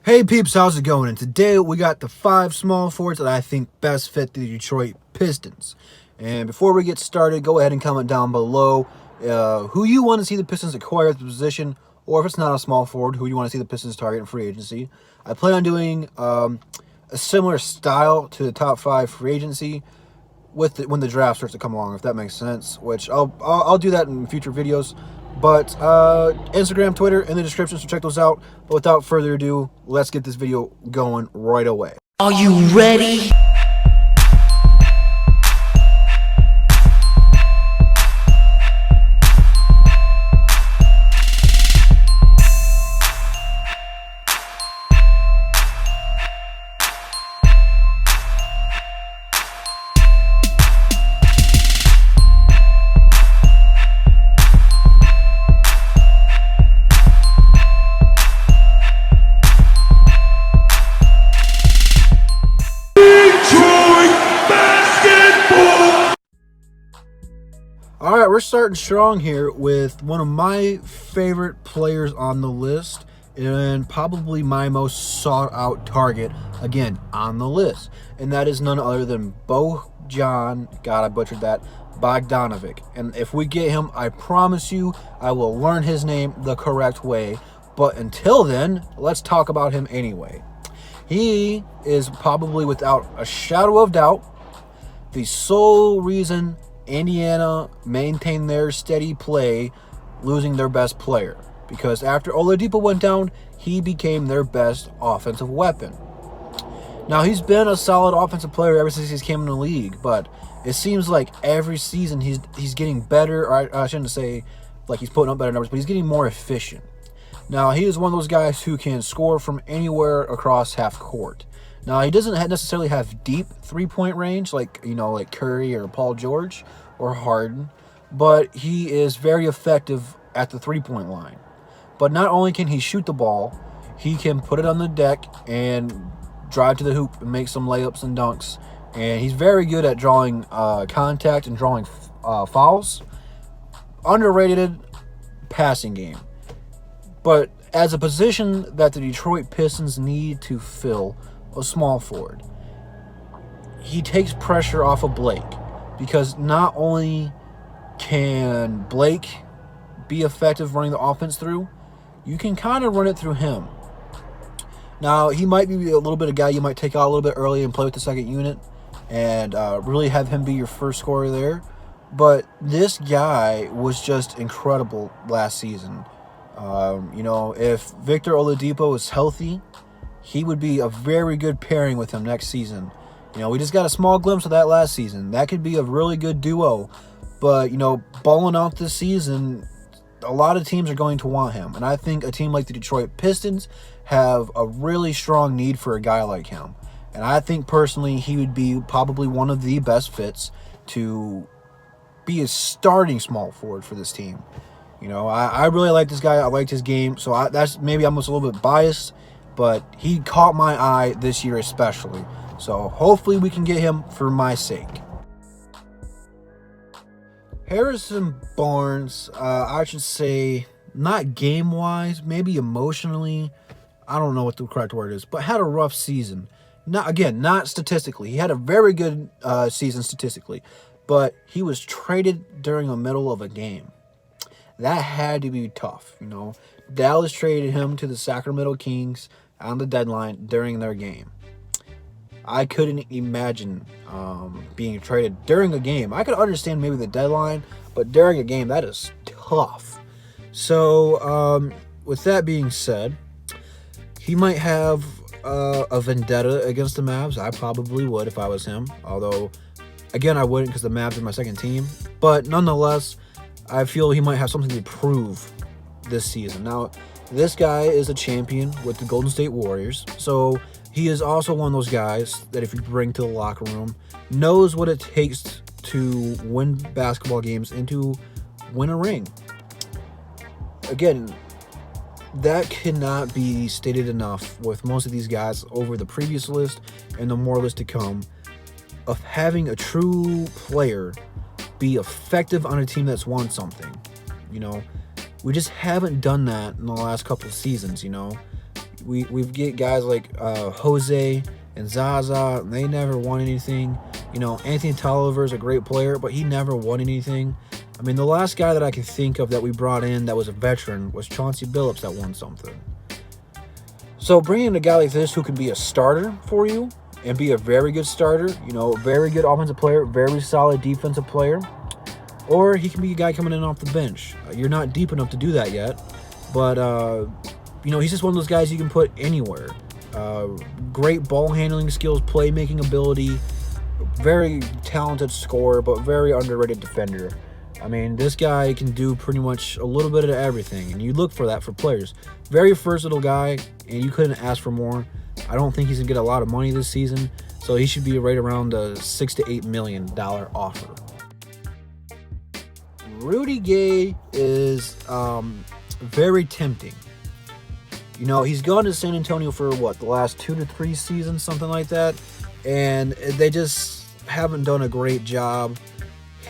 Hey peeps, how's it going? And today we got the 5 small forwards that I think best fit the Detroit Pistons. And before we get started, go ahead and comment down below who you want to see the Pistons acquire at the position, or if it's not a small forward, who you want to see the Pistons target in free agency. I plan on doing a similar style to the top 5 free agency when the draft starts to come along, if that makes sense. Which I'll do that in future videos. But Instagram, Twitter, in the description, so check those out. But without further ado, let's get this video going right away. Are you ready? Alright, we're starting strong here with one of my favorite players on the list, and probably my most sought-out target, again, on the list. And that is none other than Bogdan, God, I butchered that, Bogdanovic. And if we get him, I promise you, I will learn his name the correct way. But until then, let's talk about him anyway. He is probably, without a shadow of doubt, the sole reason Indiana maintained their steady play, losing their best player. Because after Oladipo went down, he became their best offensive weapon. Now, he's been a solid offensive player ever since he's came in the league, but it seems like every season he's getting better, or I shouldn't say like he's putting up better numbers, but he's getting more efficient. Now, he is one of those guys who can score from anywhere across half court. Now, he doesn't necessarily have deep three-point range like Curry or Paul George or Harden, but he is very effective at the three-point line. But not only can he shoot the ball, he can put it on the deck and drive to the hoop and make some layups and dunks. And he's very good at drawing contact and drawing fouls. Underrated passing game. But as a position that the Detroit Pistons need to fill, a small forward, he takes pressure off of Blake, because not only can Blake be effective running the offense through, you can kind of run it through him. Now, he might be a little bit of guy you might take out a little bit early and play with the second unit and really have him be your first scorer there. But this guy was just incredible last season. If Victor Oladipo is healthy, he would be a very good pairing with him next season. We just got a small glimpse of that last season. That could be a really good duo. But, balling out this season, a lot of teams are going to want him. And I think a team like the Detroit Pistons have a really strong need for a guy like him. And I think, personally, he would be probably one of the best fits to be a starting small forward for this team. I really like this guy. I liked his game. So that's maybe I'm just a little bit biased, but he caught my eye this year especially. So hopefully we can get him for my sake. Harrison Barnes, I should say, not game-wise, maybe emotionally, I don't know what the correct word is, but had a rough season. Not statistically. He had a very good season statistically, but he was traded during the middle of a game. That had to be tough, Dallas traded him to the Sacramento Kings on the deadline during their game. I couldn't imagine being traded during a game. I could understand maybe the deadline, but during a game, that is tough. So, with that being said, he might have a vendetta against the Mavs. I probably would if I was him. Although, again, I wouldn't, because the Mavs are my second team. But nonetheless, I feel he might have something to prove this season. Now, this guy is a champion with the Golden State Warriors, so he is also one of those guys that if you bring to the locker room, knows what it takes to win basketball games and to win a ring. Again, that cannot be stated enough with most of these guys over the previous list and the more list to come, of having a true player be effective on a team that's won something. We just haven't done that in the last couple of seasons. We've get guys like Jose and Zaza, and they never won anything. Anthony Tolliver is a great player, but he never won anything. I mean, the last guy that I can think of that we brought in that was a veteran was Chauncey Billups that won something. So bringing in a guy like this who can be a starter for you and be a very good starter, very good offensive player, very solid defensive player, or he can be a guy coming in off the bench. You're not deep enough to do that yet, but he's just one of those guys you can put anywhere. Great ball handling skills, playmaking ability, very talented scorer, but very underrated defender. I mean, this guy can do pretty much a little bit of everything, and you look for that for players. Very versatile guy, and you couldn't ask for more. I don't think he's going to get a lot of money this season, so he should be right around the $6 to $8 million offer. Rudy Gay is very tempting. He's gone to San Antonio for the last 2 to 3 seasons, something like that, and they just haven't done a great job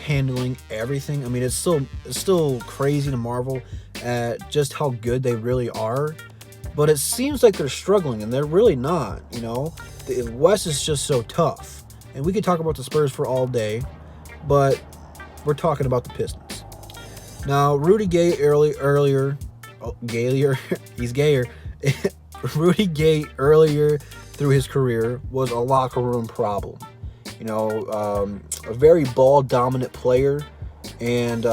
handling everything. I mean, it's still crazy to marvel at just how good they really are, but it seems like they're struggling, and they're really not. The West is just so tough, and we could talk about the Spurs for all day, but we're talking about the Pistons. Now, Rudy Gay he's gayer. Rudy Gay earlier through his career was a locker room problem. A very ball dominant player, and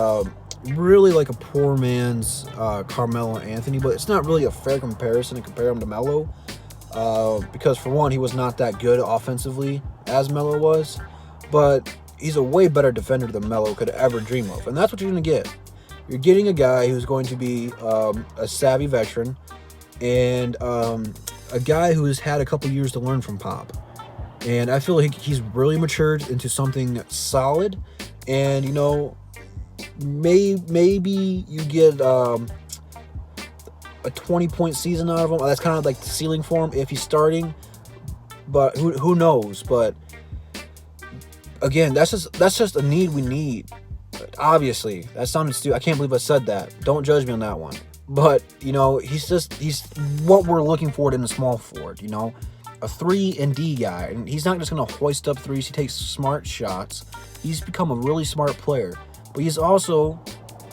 really like a poor man's Carmelo Anthony. But it's not really a fair comparison to compare him to Melo, because for one, he was not that good offensively as Melo was, but he's a way better defender than Melo could ever dream of, and that's what you're going to get. You're getting a guy who's going to be a savvy veteran, and a guy who has had a couple years to learn from Pop. And I feel like he's really matured into something solid. And, maybe you get a 20-point season out of him. That's kind of like the ceiling for him if he's starting. But who knows? But, again, that's just a need we need. Obviously, that sounded stupid. I can't believe I said that. Don't judge me on that one. But, he's what we're looking for in the small forward, a 3-and-D guy. And he's not just going to hoist up threes. He takes smart shots. He's become a really smart player. But he's also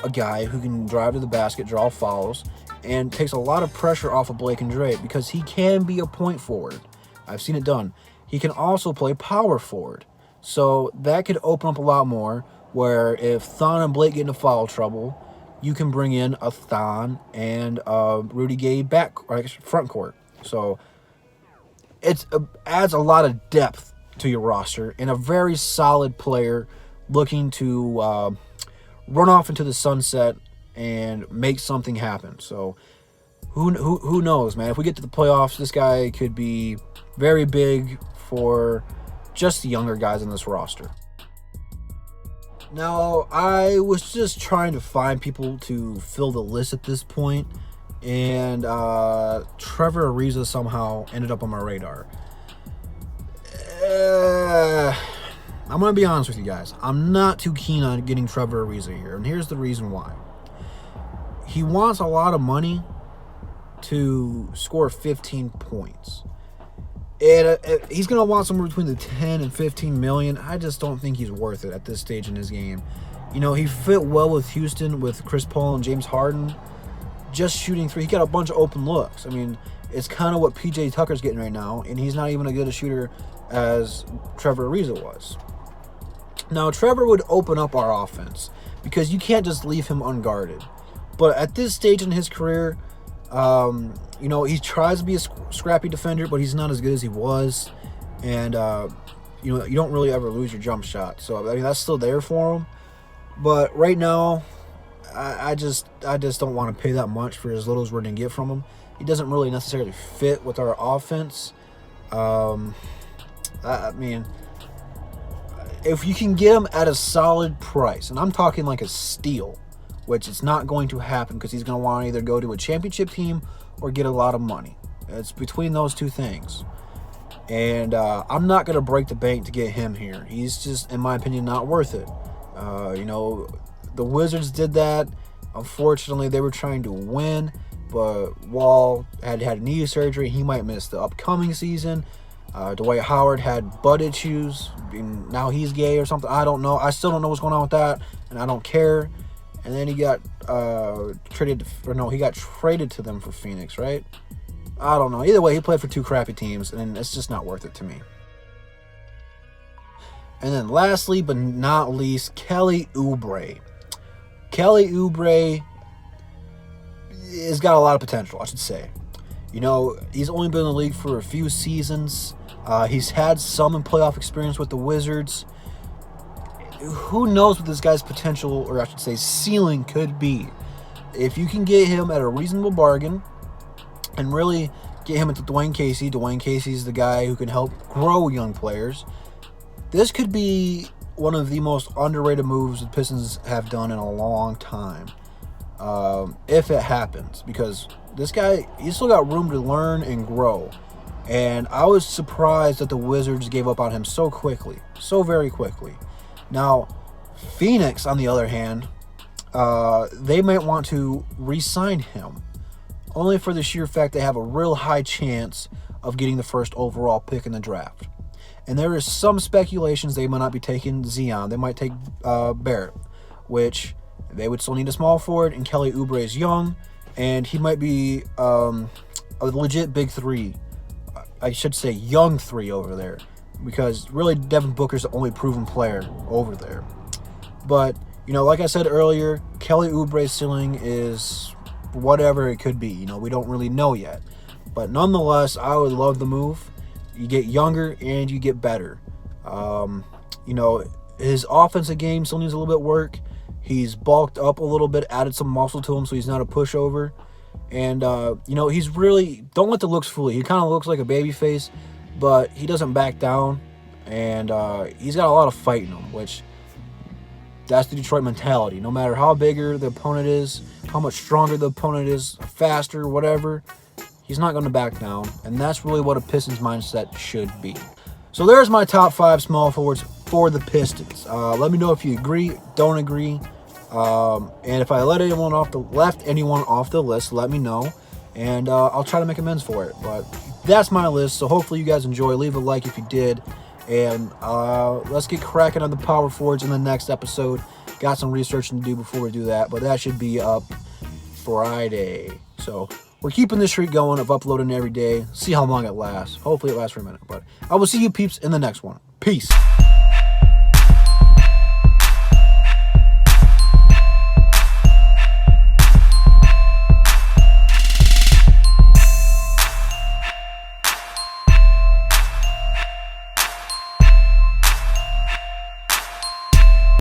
a guy who can drive to the basket, draw fouls, and takes a lot of pressure off of Blake and Dre because he can be a point forward. I've seen it done. He can also play power forward. So that could open up a lot more, where if Thon and Blake get into foul trouble, you can bring in a Thon and Rudy Gay front court. So it adds a lot of depth to your roster, and a very solid player looking to run off into the sunset and make something happen. So who knows, man? If we get to the playoffs, this guy could be very big for just the younger guys on this roster. Now, I was just trying to find people to fill the list at this point, and Trevor Ariza somehow ended up on my radar. I'm going to be honest with you guys. I'm not too keen on getting Trevor Ariza here, and here's the reason why. He wants a lot of money to score 15 points. And he's going to want somewhere between the 10 and 15 million. I just don't think he's worth it at this stage in his game. He fit well with Houston, with Chris Paul and James Harden. Just shooting three. He got a bunch of open looks. I mean, it's kind of what PJ Tucker's getting right now, and he's not even as good a shooter as Trevor Ariza was. Now, Trevor would open up our offense because you can't just leave him unguarded. But at this stage in his career, he tries to be a scrappy defender, but he's not as good as he was. And, you don't really ever lose your jump shot. So, I mean, that's still there for him. But right now, I just don't want to pay that much for as little as we're going to get from him. He doesn't really necessarily fit with our offense. I mean, if you can get him at a solid price, and I'm talking like a steal, which is not going to happen because he's going to want to either go to a championship team or get a lot of money. It's between those two things. And I'm not going to break the bank to get him here. He's just, in my opinion, not worth it. The Wizards did that. Unfortunately, they were trying to win, but Wall had knee surgery. He might miss the upcoming season. Dwight Howard had butt issues, and now he's gay or something. I don't know. I still don't know what's going on with that, and I don't care. And then he got traded to them for Phoenix, right? I don't know. Either way, he played for 2 crappy teams, and it's just not worth it to me. And then lastly, but not least, Kelly Oubre. Kelly Oubre has got a lot of potential, I should say. You know, he's only been in the league for a few seasons. He's had some playoff experience with the Wizards. Who knows what this guy's potential, or I should say ceiling, could be. If you can get him at a reasonable bargain and really get him into Dwayne Casey. Dwayne Casey's the guy who can help grow young players. This could be one of the most underrated moves the Pistons have done in a long time. If it happens, because this guy, he's still got room to learn and grow. And I was surprised that the Wizards gave up on him so quickly, so very quickly. Now, Phoenix, on the other hand, they might want to re-sign him, only for the sheer fact they have a real high chance of getting the first overall pick in the draft. And there is some speculations they might not be taking Zion. They might take Barrett, which they would still need a small forward, and Kelly Oubre is young, and he might be a legit big 3. I should say young 3 over there, because really Devin Booker's the only proven player over there. But, you know, like I said earlier, Kelly Oubre's ceiling is whatever it could be. You know, we don't really know yet. But nonetheless, I would love the move. You get younger and you get better. You know, his offensive game still needs a little bit of work. He's bulked up a little bit, added some muscle to him, so he's not a pushover. And, you know, he's really, don't let the looks fool you. He kind of looks like a baby face, but he doesn't back down. And he's got a lot of fight in him, which that's the Detroit mentality. No matter how bigger the opponent is, how much stronger the opponent is, faster, whatever, he's not going to back down. And that's really what a Pistons mindset should be. So there's my top 5 small forwards for the Pistons. Let me know if you agree, don't agree. And if I left anyone off the list, let me know. And I'll try to make amends for it. But that's my list. So hopefully you guys enjoy. Leave a like if you did. And let's get cracking on the power forwards in the next episode. Got some research to do before we do that. But that should be up Friday. So we're keeping this streak going of uploading every day. See how long it lasts. Hopefully it lasts for a minute. But I will see you peeps in the next one. Peace.